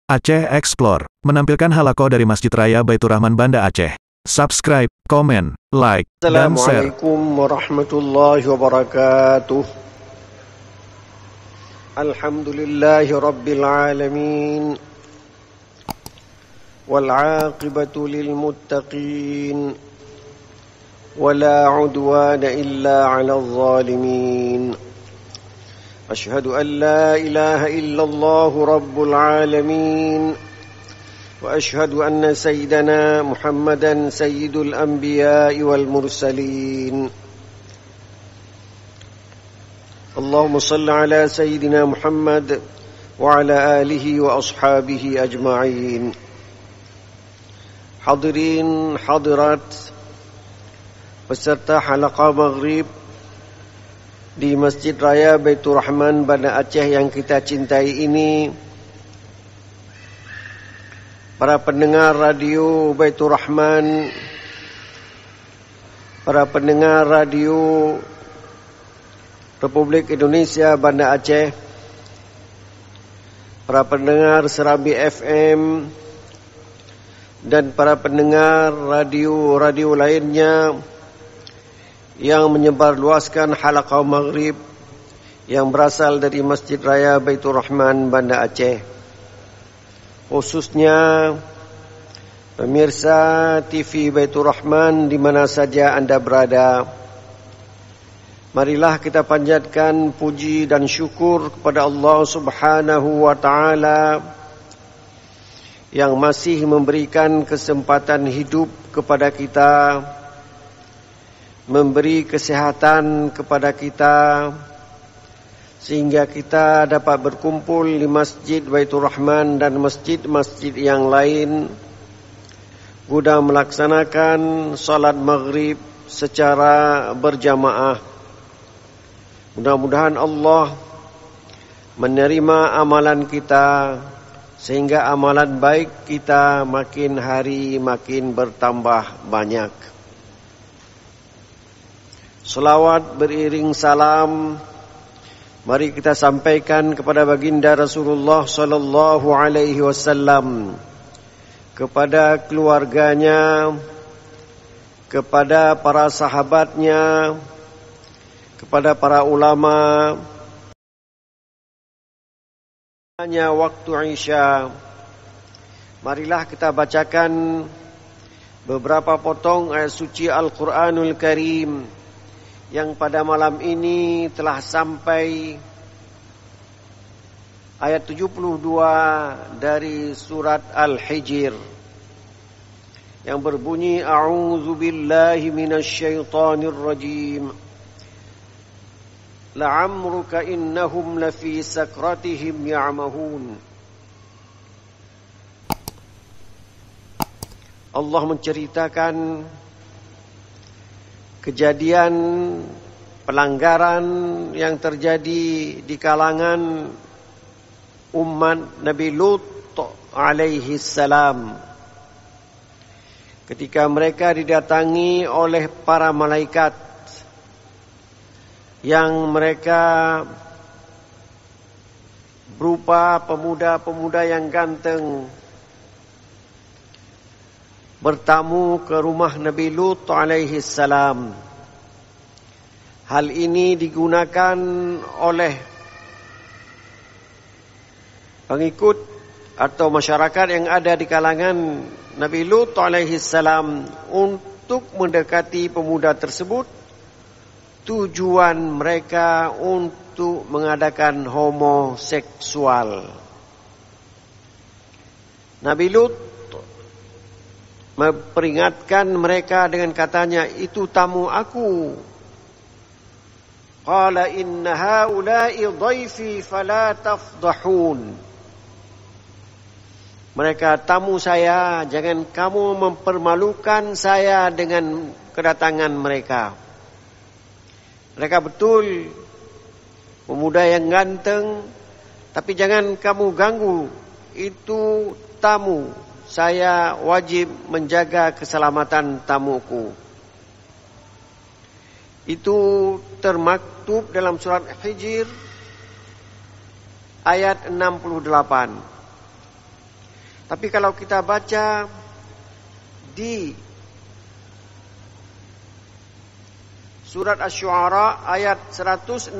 Aceh Explore menampilkan halaqah dari Masjid Raya Baitur Rahman Banda Aceh. Subscribe, komen, like, dan share. Assalamualaikum warahmatullahi wabarakatuh. Alhamdulillahi rabbil alamin. Wal aqibatu lil muttaqin. Wala udwana illa 'alal zalimin. أشهد أن لا إله إلا الله رب العالمين وأشهد أن سيدنا محمدا سيد الأنبياء والمرسلين اللهم صل على سيدنا محمد وعلى آله وأصحابه أجمعين. Hadirin hadirat peserta halaqah maghrib di Masjid Raya Baitur Rahman Banda Aceh yang kita cintai ini, para pendengar radio Baitur Rahman, para pendengar radio Republik Indonesia Banda Aceh, para pendengar Serambi FM, dan para pendengar radio-radio lainnya yang menyebarluaskan halaqah maghrib yang berasal dari Masjid Raya Baitur Rahman Banda Aceh. Khususnya pemirsa TV Baitur Rahman di mana saja Anda berada. Marilah kita panjatkan puji dan syukur kepada Allah Subhanahu wa taala yang masih memberikan kesempatan hidup kepada kita, memberi kesehatan kepada kita, sehingga kita dapat berkumpul di Masjid Baitur Rahman dan masjid-masjid yang lain guna melaksanakan salat maghrib secara berjamaah. Mudah-mudahan Allah menerima amalan kita, sehingga amalan baik kita makin hari makin bertambah banyak. Selawat beriring salam mari kita sampaikan kepada baginda Rasulullah sallallahu alaihi wasallam, kepada keluarganya, kepada para sahabatnya, kepada para ulama. Hanya waktu Isya, marilah kita bacakan beberapa potong ayat suci Al-Qur'anul Karim yang pada malam ini telah sampai ayat 72 dari surat Al-Hijr yang berbunyi, A'udzu billahi minasyaitonir rajim. La'amruka innahum lafi sakratihim ya'mahun. Allah menceritakan kejadian pelanggaran yang terjadi di kalangan umat Nabi Lut alaihi salam ketika mereka didatangi oleh para malaikat yang mereka berupa pemuda-pemuda yang ganteng bertamu ke rumah Nabi Lut alaihi salam. Hal ini digunakan oleh pengikut atau masyarakat yang ada di kalangan Nabi Lut alaihi salam untuk mendekati pemuda tersebut. Tujuan mereka untuk mengadakan homoseksual. Nabi Lut memperingatkan mereka dengan katanya, itu tamu aku. Qala inna haula'i dhaifi fala tafdahun. Mereka tamu saya, jangan kamu mempermalukan saya dengan kedatangan mereka. Mereka betul pemuda yang ganteng, tapi jangan kamu ganggu, itu tamu. Saya wajib menjaga keselamatan tamuku. Itu termaktub dalam surat Hijr ayat 68. Tapi kalau kita baca di surat Asy-Syu'ara ayat 165,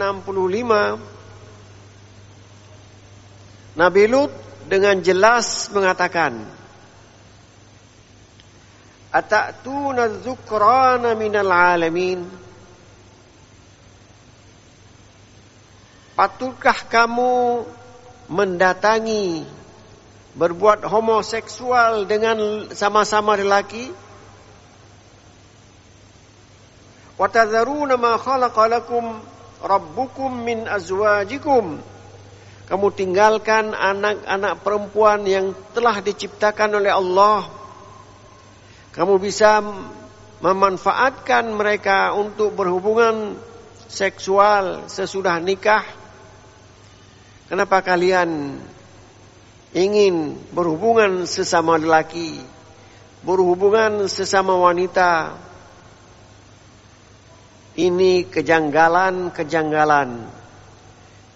Nabi Lut dengan jelas mengatakan, "Atatuna dzukrana minal alamin?" Patutkah kamu mendatangi, berbuat homoseksual dengan sama-sama lelaki? Wa tadharuna ma khalaqa lakum rabbukum min azwajikum. Kamu tinggalkan anak-anak perempuan yang telah diciptakan oleh Allah. Kamu bisa memanfaatkan mereka untuk berhubungan seksual sesudah nikah. Kenapa kalian ingin berhubungan sesama lelaki, berhubungan sesama wanita? Ini kejanggalan-kejanggalan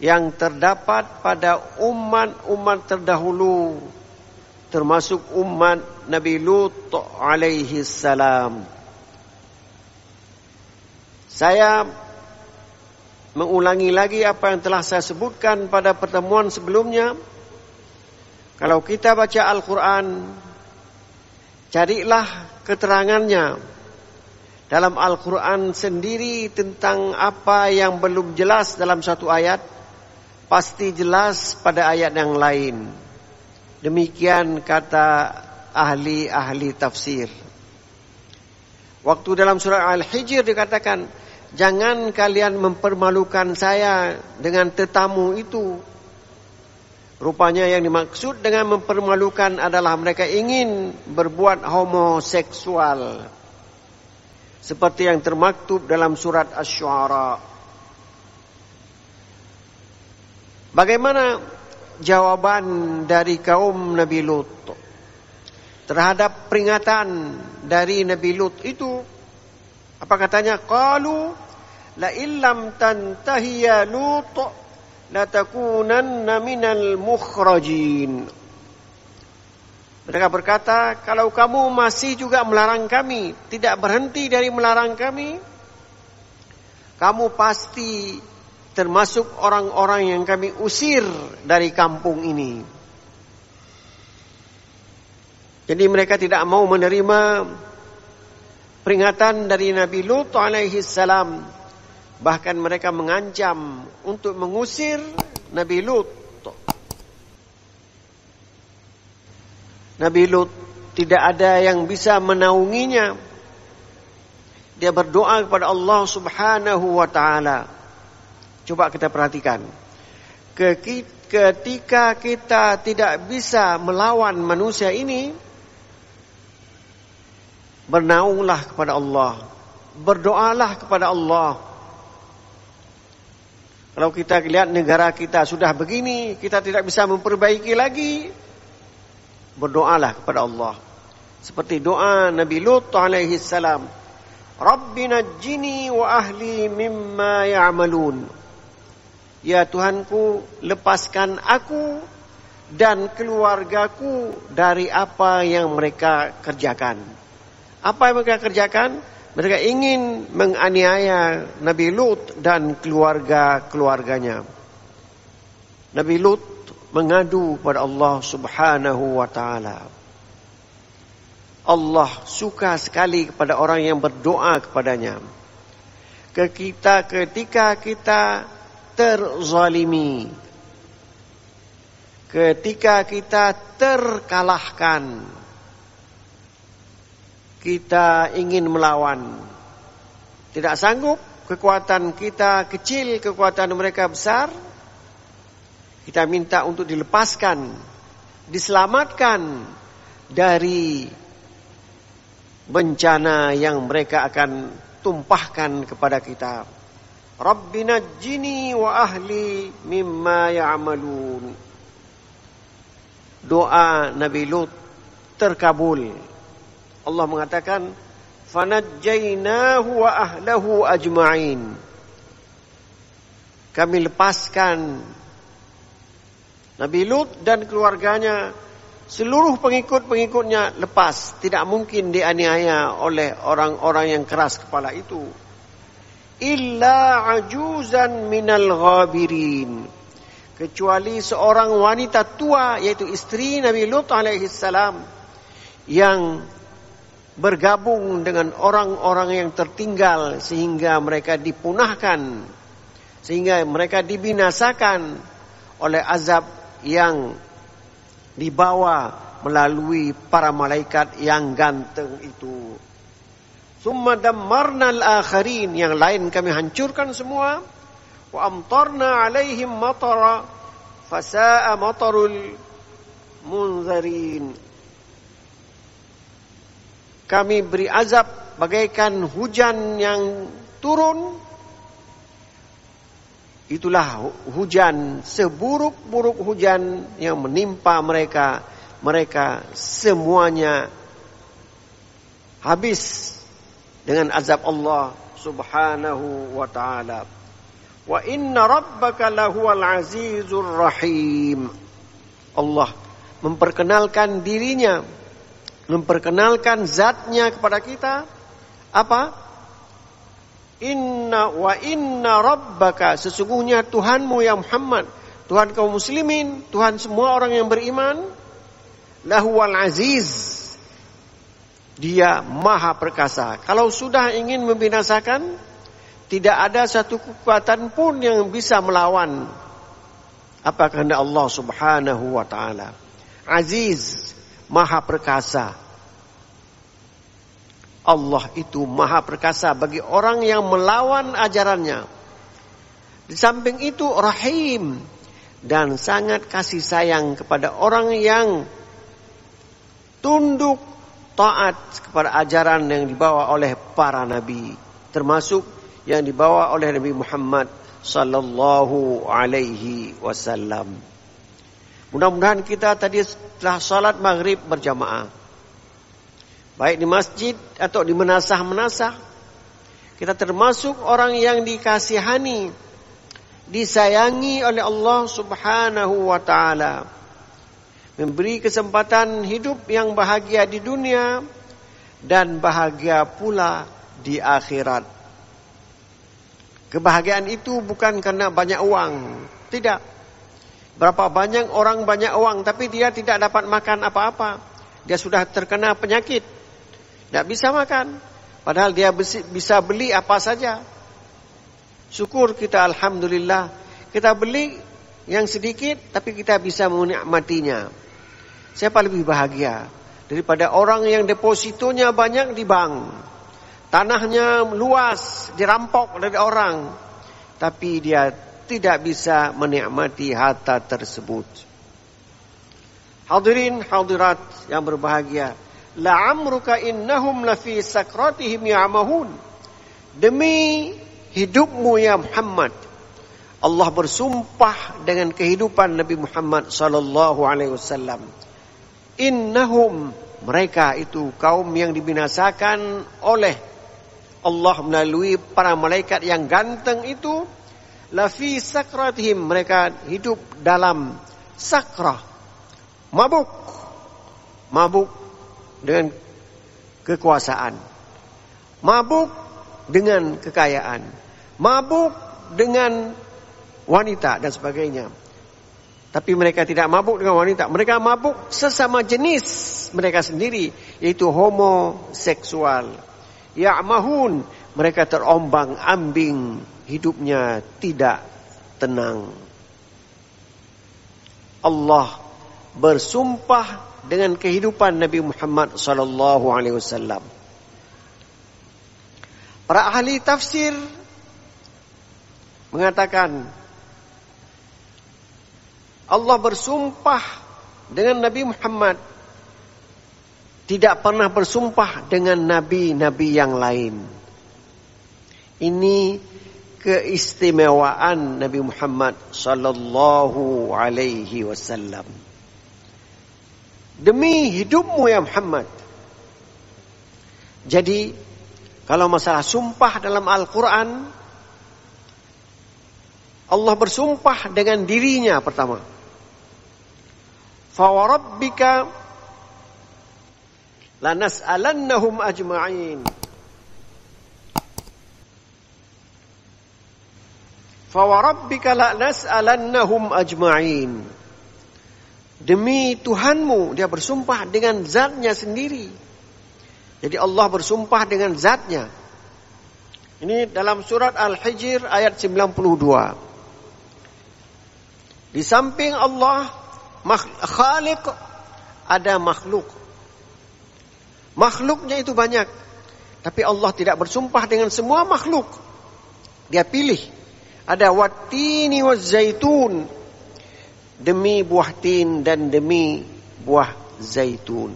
yang terdapat pada umat-umat terdahulu, termasuk umat Nabi Lut alaihi salam. Saya mengulangi lagi apa yang telah saya sebutkan pada pertemuan sebelumnya. Kalau kita baca Al-Quran, carilah keterangannya dalam Al-Quran sendiri tentang apa yang belum jelas dalam satu ayat, pasti jelas pada ayat yang lain. Demikian kata ahli-ahli tafsir. Waktu dalam surah Al-Hijr dikatakan, jangan kalian mempermalukan saya dengan tetamu itu. Rupanya yang dimaksud dengan mempermalukan adalah mereka ingin berbuat homoseksual. Seperti yang termaktub dalam surat Asy-Syu'ara. Bagaimana jawaban dari kaum Nabi Lut terhadap peringatan dari Nabi Lut itu? Apa katanya? Qalu la illam tantahi ya Lut latakunanna minal mukhrajin. Mereka berkata, kalau kamu masih juga melarang kami, tidak berhenti dari melarang kami, kamu pasti termasuk orang-orang yang kami usir dari kampung ini. Jadi mereka tidak mau menerima peringatan dari Nabi Lut alaihi salam. Bahkan mereka mengancam untuk mengusir Nabi Lut. Nabi Lut tidak ada yang bisa menaunginya. Dia berdoa kepada Allah Subhanahu wa taala. Coba kita perhatikan. Ketika kita tidak bisa melawan manusia ini, bernaunglah kepada Allah. Berdoalah kepada Allah. Kalau kita lihat negara kita sudah begini, kita tidak bisa memperbaiki lagi, berdoalah kepada Allah. Seperti doa Nabi Lut alaihi salam, Rabbi najjini wa ahli mimma ya'malun. Ya Tuhanku, lepaskan aku dan keluargaku dari apa yang mereka kerjakan. Apa yang mereka kerjakan? Mereka ingin menganiaya Nabi Lut dan keluarga-keluarganya. Nabi Lut mengadu kepada Allah Subhanahu wa taala. Allah suka sekali kepada orang yang berdoa kepadanya. Ketika kita terzalimi, ketika kita terkalahkan, kita ingin melawan, tidak sanggup, kekuatan kita kecil, kekuatan mereka besar, kita minta untuk dilepaskan, diselamatkan dari bencana yang mereka akan tumpahkan kepada kita. Rabbi najjini wa ahli mimma ya'malun. Doa Nabi Lut terkabul. Allah mengatakan, fanajjaynahu wa ahlahu ajma'in. Kami lepaskan Nabi Lut dan keluarganya seluruh pengikut-pengikutnya lepas. Tidak mungkin dianiaya oleh orang-orang yang keras kepala itu. Illa ajuzan minal ghabirin. Kecuali seorang wanita tua, yaitu istri Nabi Lut alaihissalam, yang bergabung dengan orang-orang yang tertinggal sehingga mereka dipunahkan, sehingga mereka dibinasakan oleh azab yang dibawa melalui para malaikat yang ganteng itu. Tsumma dammarna al-akharin, yang lain kami hancurkan semua. Wa amtarna alaihim matara fasa'a matarul munzarin. Kami beri azab bagaikan hujan yang turun. Itulah hujan, seburuk-buruk hujan yang menimpa mereka. Mereka semuanya habis dengan azab Allah subhanahu wa ta'ala. Wa inna rabbaka lahuwal azizur rahim. Allah memperkenalkan dirinya, memperkenalkan zatnya kepada kita. Apa? Inna rabbaka, sesungguhnya Tuhanmu ya Muhammad, Tuhan kaum muslimin, Tuhan semua orang yang beriman, lahuwal aziz, dia maha perkasa. Kalau sudah ingin membinasakan, tidak ada satu kekuatan pun yang bisa melawan apa kehendak Allah subhanahu wa ta'ala. Aziz, maha perkasa. Allah itu maha perkasa bagi orang yang melawan ajarannya. Di samping itu rahim, dan sangat kasih sayang kepada orang yang tunduk taat kepada ajaran yang dibawa oleh para nabi, termasuk yang dibawa oleh Nabi Muhammad sallallahu alaihi wasallam. Mudah-mudahan kita tadi setelah salat maghrib berjamaah, baik di masjid atau di menasah-menasah, kita termasuk orang yang dikasihani, disayangi oleh Allah subhanahu wa ta'ala, memberi kesempatan hidup yang bahagia di dunia dan bahagia pula di akhirat. Kebahagiaan itu bukan karena banyak uang, tidak. Berapa banyak orang banyak uang tapi dia tidak dapat makan apa-apa, dia sudah terkena penyakit, tidak bisa makan, padahal dia bisa beli apa saja. Syukur kita, alhamdulillah, kita beli yang sedikit tapi kita bisa menikmatinya. Siapa lebih bahagia daripada orang yang depositonya banyak di bank, tanahnya luas, dirampok dari orang, tapi dia tidak bisa menikmati harta tersebut. Hadirin hadirat yang berbahagia, la'amruka innahum lafi sakratihim ya'mahun. Demi hidupmu ya Muhammad, Allah bersumpah dengan kehidupan Nabi Muhammad sallallahu alaihi wasallam. Innahum, mereka itu kaum yang dibinasakan oleh Allah melalui para malaikat yang ganteng itu, lafi sakratihim, mereka hidup dalam sakrah, mabuk dengan kekuasaan, mabuk dengan kekayaan, mabuk dengan wanita dan sebagainya. Tapi mereka tidak mabuk dengan wanita, mereka mabuk sesama jenis mereka sendiri, yaitu homoseksual. Ya'mahun, mereka terombang ambing, hidupnya tidak tenang. Allah bersumpah dengan kehidupan Nabi Muhammad sallallahu alaihi wasallam. Para ahli tafsir mengatakan Allah bersumpah dengan Nabi Muhammad, tidak pernah bersumpah dengan nabi-nabi yang lain. Ini keistimewaan Nabi Muhammad sallallahu alaihi wasallam. Demi hidupmu ya Muhammad. Jadi kalau masalah sumpah dalam Al-Quran, Allah bersumpah dengan dirinya pertama. Fawarabbika lanas'alannahum ajma'in. Fa wa rabbika lanas'alannahum ajma'in. Demi Tuhanmu, dia bersumpah dengan zatnya sendiri. Jadi Allah bersumpah dengan zatnya. Ini dalam surat Al-Hijr ayat 92. Di samping Allah Khaliq, ada makhluk. Makhluknya itu banyak. Tapi Allah tidak bersumpah dengan semua makhluk. Dia pilih. Ada wattini wazzaitun, demi buah tin dan demi buah zaitun.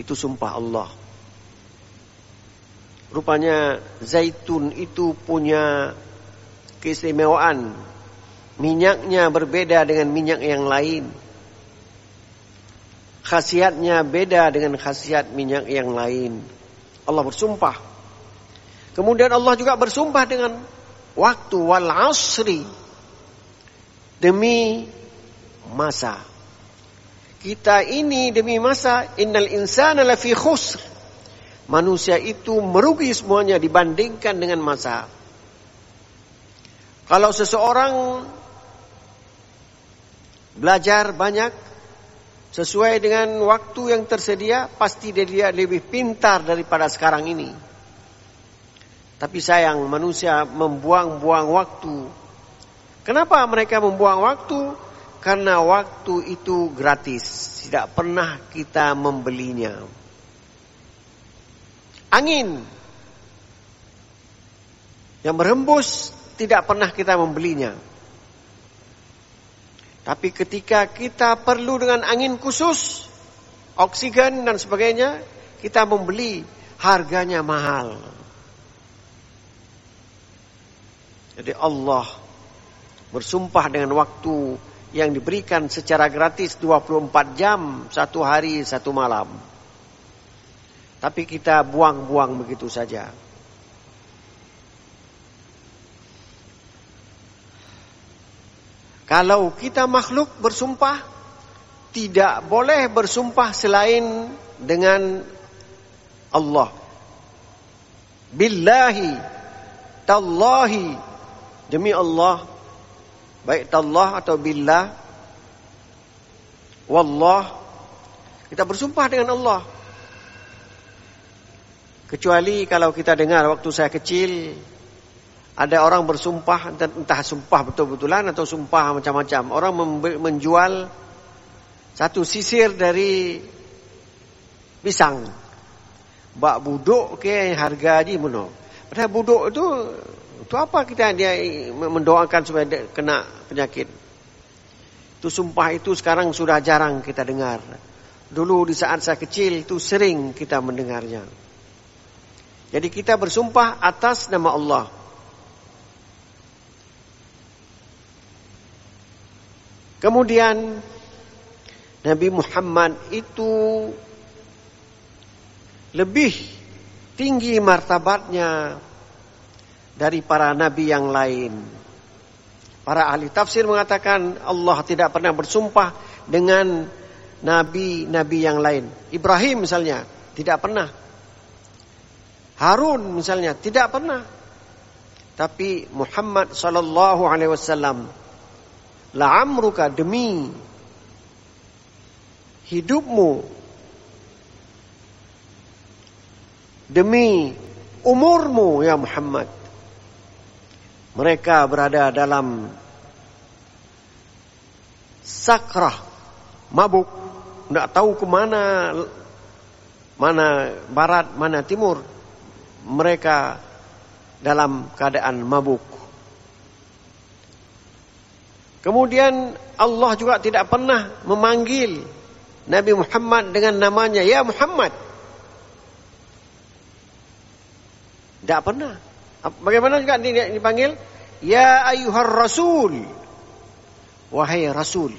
Itu sumpah Allah. Rupanya zaitun itu punya keistimewaan. Minyaknya berbeda dengan minyak yang lain. Khasiatnya beda dengan khasiat minyak yang lain. Allah bersumpah. Kemudian Allah juga bersumpah dengan waktu, wal asri, demi masa. Kita ini demi masa, innal insana lafi khusr. Manusia itu merugi semuanya dibandingkan dengan masa. Kalau seseorang belajar banyak sesuai dengan waktu yang tersedia, pasti dia lebih pintar daripada sekarang ini. Tapi sayang, manusia membuang-buang waktu. Kenapa mereka membuang waktu? Karena waktu itu gratis. Tidak pernah kita membelinya. Angin yang berhembus tidak pernah kita membelinya. Tapi ketika kita perlu dengan angin khusus, oksigen dan sebagainya, kita membeli, harganya mahal. Jadi Allah bersumpah dengan waktu yang diberikan secara gratis 24 jam, 1 hari, 1 malam. Tapi kita buang-buang begitu saja. Kalau kita makhluk bersumpah, tidak boleh bersumpah selain dengan Allah. Billahi, tallahi, demi Allah, baik tallah atau billah, wallah, kita bersumpah dengan Allah. Kecuali kalau kita dengar waktu saya kecil, ada orang bersumpah, entah sumpah betul-betulan atau sumpah macam-macam. Orang menjual satu sisir dari pisang. Bak buduk ke harga di mana. Padahal buduk itu apa kita dia mendoakan supaya dia kena penyakit. Itu sumpah itu sekarang sudah jarang kita dengar. Dulu di saat saya kecil itu sering kita mendengarnya. Jadi kita bersumpah atas nama Allah. Kemudian Nabi Muhammad itu lebih tinggi martabatnya dari para nabi yang lain. Para ahli tafsir mengatakan Allah tidak pernah bersumpah dengan nabi-nabi yang lain. Ibrahim misalnya tidak pernah. Harun misalnya tidak pernah. Tapi Muhammad sallallahu alaihi wasallam, la'amruka, demi hidupmu, demi umurmu ya Muhammad, mereka berada dalam sakrah, mabuk, tidak tahu kemana, mana barat, mana timur. Mereka dalam keadaan mabuk. Kemudian Allah juga tidak pernah memanggil Nabi Muhammad dengan namanya, ya Muhammad. Tidak pernah. Bagaimana juga dipanggil? Ya ayyuhar rasul. Wahai rasul.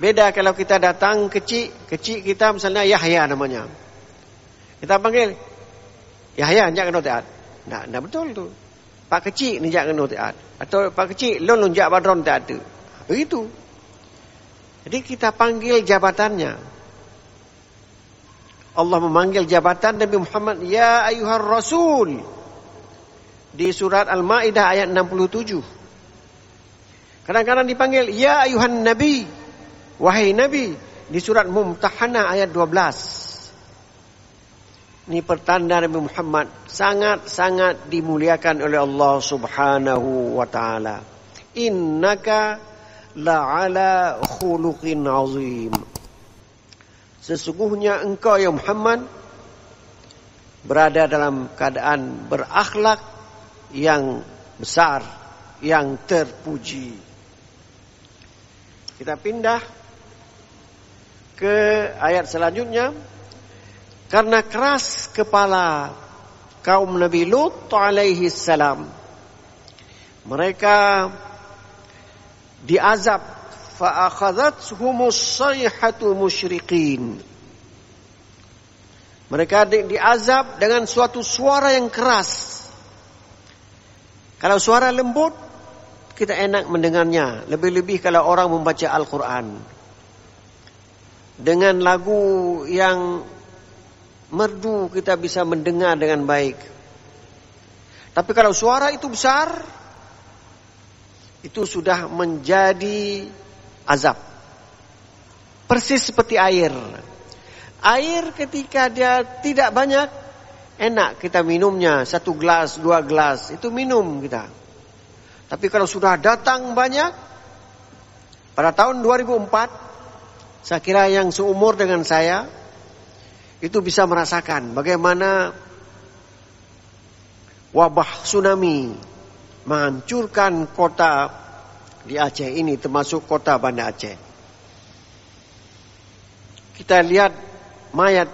Beda kalau kita datang kecil kita misalnya Yahya namanya. Kita panggil Yahya njak kena taat. Tidak betul tu. Pak kecil ni jak kena taat. Atau pak kecil lon lonjak badron tak ada. Begitu. Jadi kita panggil jabatannya. Allah memanggil jabatan Nabi Muhammad, ya ayuhar rasul, di surat Al-Maidah ayat 67. Kadang-kadang dipanggil ya ayuhan nabi, wahai nabi, di surat Mumtahanah ayat 12. Ini pertanda Nabi Muhammad sangat-sangat dimuliakan oleh Allah Subhanahu wa taala. Innaka la'ala khuluqin azim. Sesungguhnya engkau ya Muhammad berada dalam keadaan berakhlak yang besar, yang terpuji. Kita pindah ke ayat selanjutnya. Karena keras kepala kaum Nabi Lut alaihi salam, mereka diazab, fa akhadhathumus sayhatu musyriqin. Mereka diazab dengan suatu suara yang keras. Kalau suara lembut, kita enak mendengarnya. Lebih-lebih kalau orang membaca Al-Quran. Dengan lagu yang merdu, kita bisa mendengar dengan baik. Tapi kalau suara itu besar, itu sudah menjadi azab. Persis seperti air. Air ketika dia tidak banyak, enak kita minumnya. 1 gelas, 2 gelas, itu minum kita. Tapi kalau sudah datang banyak, pada tahun 2004, saya kira yang seumur dengan saya, itu bisa merasakan bagaimana wabah tsunami menghancurkan kota di Aceh ini, termasuk kota Banda Aceh. Kita lihat mayat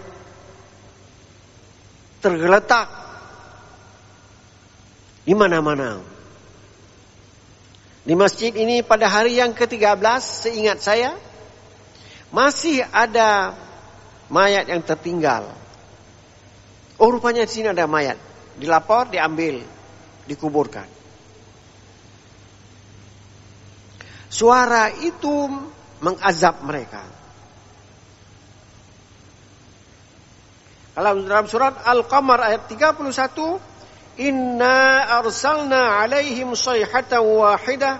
tergeletak di mana-mana. Di masjid ini pada hari yang ke-13, seingat saya, masih ada mayat yang tertinggal. Oh, rupanya di sini ada mayat. Dilapor, diambil, dikuburkan. Suara itu mengazab mereka. Dalam surat Al-Qamar ayat 31, inna arsalna alaihim sayhatan wahidah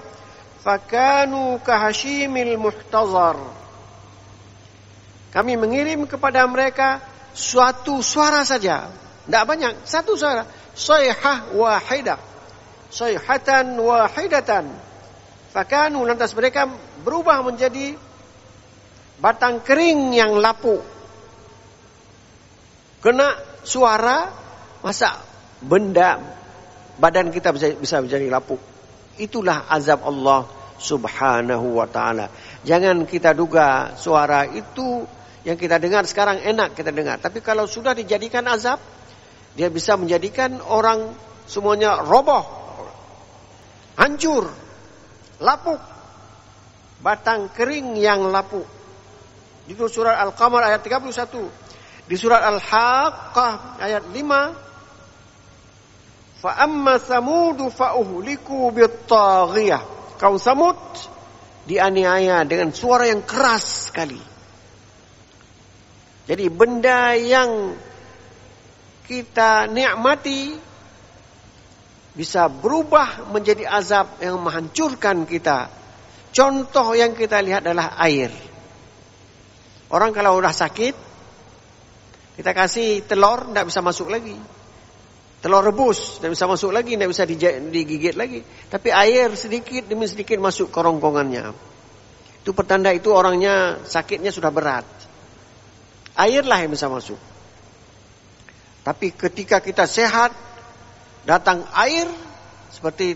fakanu kahashimil muhtazar. Kami mengirim kepada mereka suatu suara saja, tidak banyak, satu suara, sayhah wahidah, sayhatan wahidatan. Fakanu, lantas mereka berubah menjadi batang kering yang lapuk. Kena suara, masa benda badan kita bisa menjadi lapuk. Itulah azab Allah Subhanahu wa ta'ala. Jangan kita duga suara itu yang kita dengar sekarang enak kita dengar. Tapi kalau sudah dijadikan azab, dia bisa menjadikan orang semuanya roboh, hancur, lapuk, batang kering yang lapuk. Itu surat Al-Qamar ayat 31. Di surat Al-Haqqah ayat 5, fa amma samudu fa uhliku bit-taghiyah. Kaum Samud dianiaya dengan suara yang keras sekali. Jadi benda yang kita nikmati bisa berubah menjadi azab yang menghancurkan kita. Contoh yang kita lihat adalah air. Orang kalau udah sakit, kita kasih telur, tidak bisa masuk lagi. Telur rebus, tidak bisa masuk lagi, tidak bisa digigit lagi. Tapi air sedikit demi sedikit masuk kerongkongannya. Itu pertanda itu orangnya sakitnya sudah berat. Airlah yang bisa masuk. Tapi ketika kita sehat, datang air seperti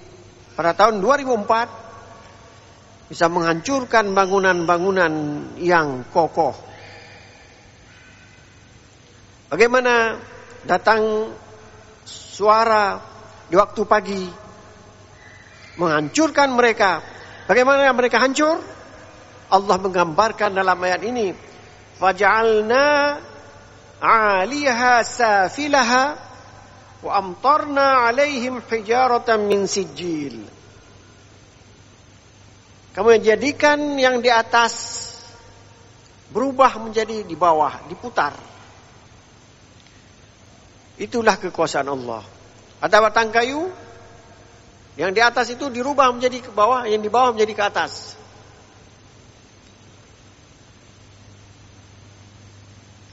pada tahun 2004, bisa menghancurkan bangunan-bangunan yang kokoh. Bagaimana datang suara di waktu pagi menghancurkan mereka. Bagaimana mereka hancur? Allah menggambarkan dalam ayat ini, faj'alna 'aliyaha safilaha wa amtarna 'alaihim hijaratan min sijil. Kami jadikan yang di atas berubah menjadi di bawah, diputar. Itulah kekuasaan Allah. Ada batang kayu, yang di atas itu dirubah menjadi ke bawah, yang di bawah menjadi ke atas.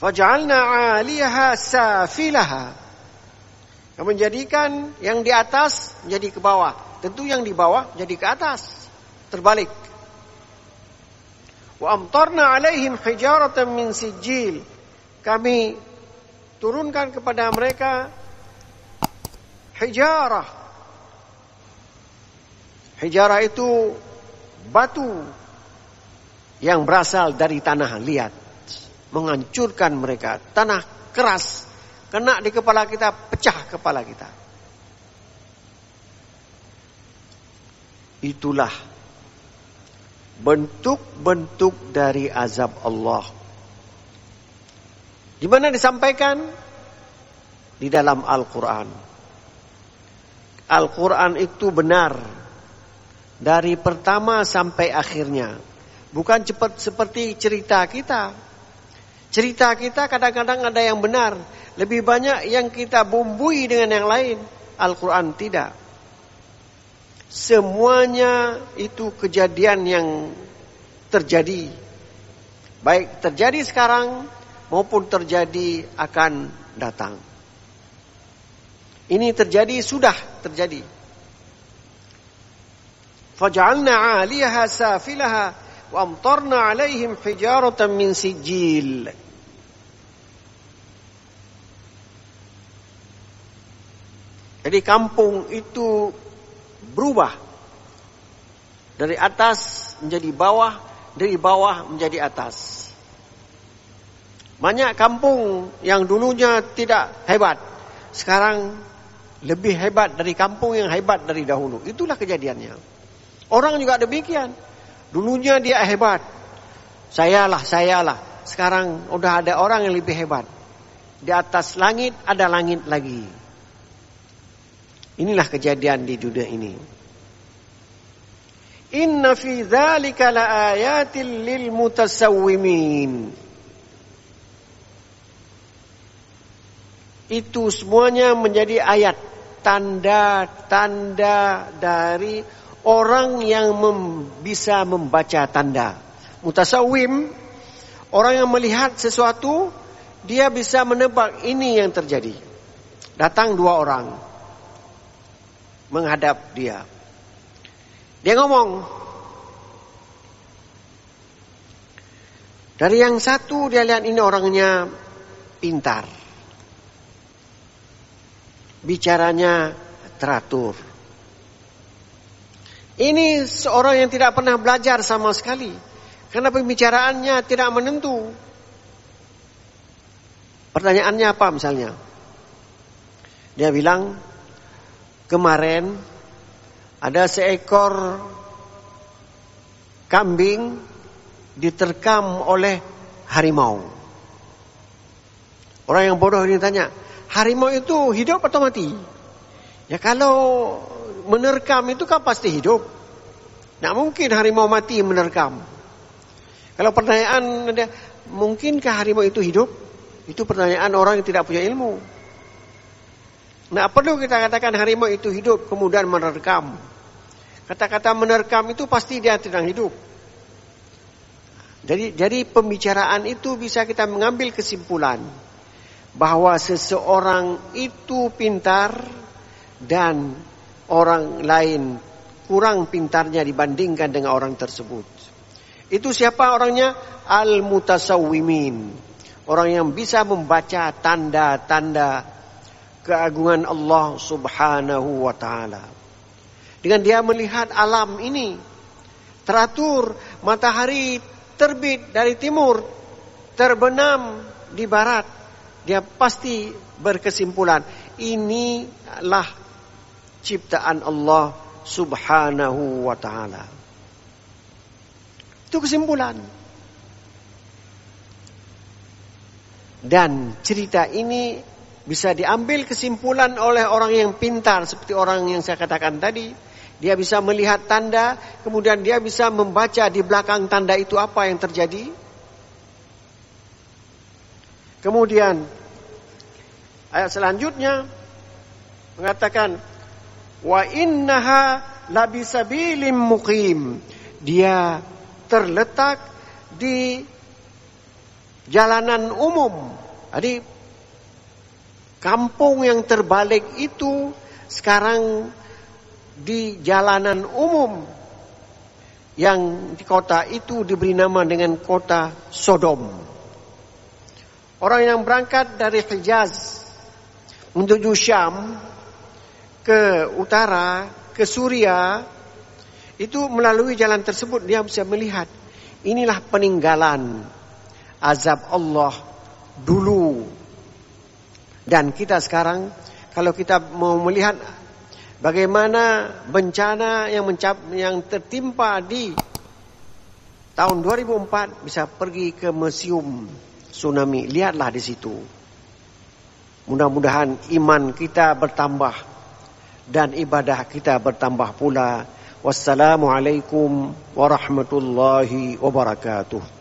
Faj'alna 'aliyaha safilaha. Yang menjadikan yang di atas menjadi ke bawah. Tentu yang di bawah jadi ke atas. Terbalik. Wa amtarna 'alaihim hijaratan min sijil. Kami turunkan kepada mereka hijarah. Hijarah itu batu yang berasal dari tanah liat. Menghancurkan mereka. Tanah keras. Kena di kepala kita, pecah kepala kita. Itulah bentuk-bentuk dari azab Allah. Di mana disampaikan? Di dalam Al-Quran. Al-Quran itu benar. Dari pertama sampai akhirnya. Bukan cepat seperti cerita kita. Cerita kita kadang-kadang ada yang benar. Lebih banyak yang kita bumbui dengan yang lain. Al-Quran tidak. Semuanya itu kejadian yang terjadi. Baik terjadi sekarang maupun terjadi akan datang. Ini terjadi, sudah terjadi. Faj'alna 'aliyaha safilaha wa amtarna 'alaihim hijaratan min sijil. Jadi kampung itu berubah. Dari atas menjadi bawah, dari bawah menjadi atas. Banyak kampung yang dulunya tidak hebat, sekarang lebih hebat dari kampung yang hebat dari dahulu. Itulah kejadiannya. Orang juga demikian. Dulunya dia hebat. Sayalah. Sekarang udah ada orang yang lebih hebat. Di atas langit ada langit lagi. Inilah kejadian di dunia ini. Inna fi dzalika laayatil lil mutasawwimin. Itu semuanya menjadi ayat, tanda-tanda dari orang yang bisa membaca tanda. Mutasawwim, orang yang melihat sesuatu, dia bisa menebak ini yang terjadi. Datang dua orang menghadap dia. Dia ngomong. Dari yang satu dia lihat ini orangnya pintar. Bicaranya teratur. Ini seorang yang tidak pernah belajar sama sekali. Karena pembicaraannya tidak menentu. Pertanyaannya apa misalnya? Dia bilang, kemarin ada seekor kambing diterkam oleh harimau. Orang yang bodoh ini tanya, harimau itu hidup atau mati? Ya kalau menerkam itu kan pasti hidup. Tidak mungkin harimau mati menerkam. Kalau pertanyaan dia, mungkinkah harimau itu hidup? Itu pertanyaan orang yang tidak punya ilmu. Nah, perlu kita katakan harimau itu hidup kemudian menerkam. Kata-kata menerkam itu pasti dia sedang hidup. Jadi pembicaraan itu bisa kita mengambil kesimpulan bahwa seseorang itu pintar dan orang lain kurang pintarnya dibandingkan dengan orang tersebut. Itu siapa orangnya? Al-mutasawwimin. Orang yang bisa membaca tanda-tanda keagungan Allah Subhanahu wa ta'ala. Dengan dia melihat alam ini teratur, matahari terbit dari timur, terbenam di barat, dia pasti berkesimpulan inilah ciptaan Allah Subhanahu wa ta'ala. Itu kesimpulan. Dan cerita ini bisa diambil kesimpulan oleh orang yang pintar. Seperti orang yang saya katakan tadi. Dia bisa melihat tanda. Kemudian dia bisa membaca di belakang tanda itu apa yang terjadi. Kemudian ayat selanjutnya mengatakan wa innaha labisabilim muqim. Dia terletak di jalanan umum. Jadi kampung yang terbalik itu sekarang di jalanan umum, yang di kota itu diberi nama dengan kota Sodom. Orang yang berangkat dari Hijaz menuju Syam ke utara, ke Suria, itu melalui jalan tersebut dia bisa melihat inilah peninggalan azab Allah dulu. Dan kita sekarang kalau kita mau melihat bagaimana bencana yang tertimpa di tahun 2004, bisa pergi ke museum tsunami, lihatlah di situ. Mudah-mudahan iman kita bertambah dan ibadah kita bertambah pula. Wassalamualaikum warahmatullahi wabarakatuh.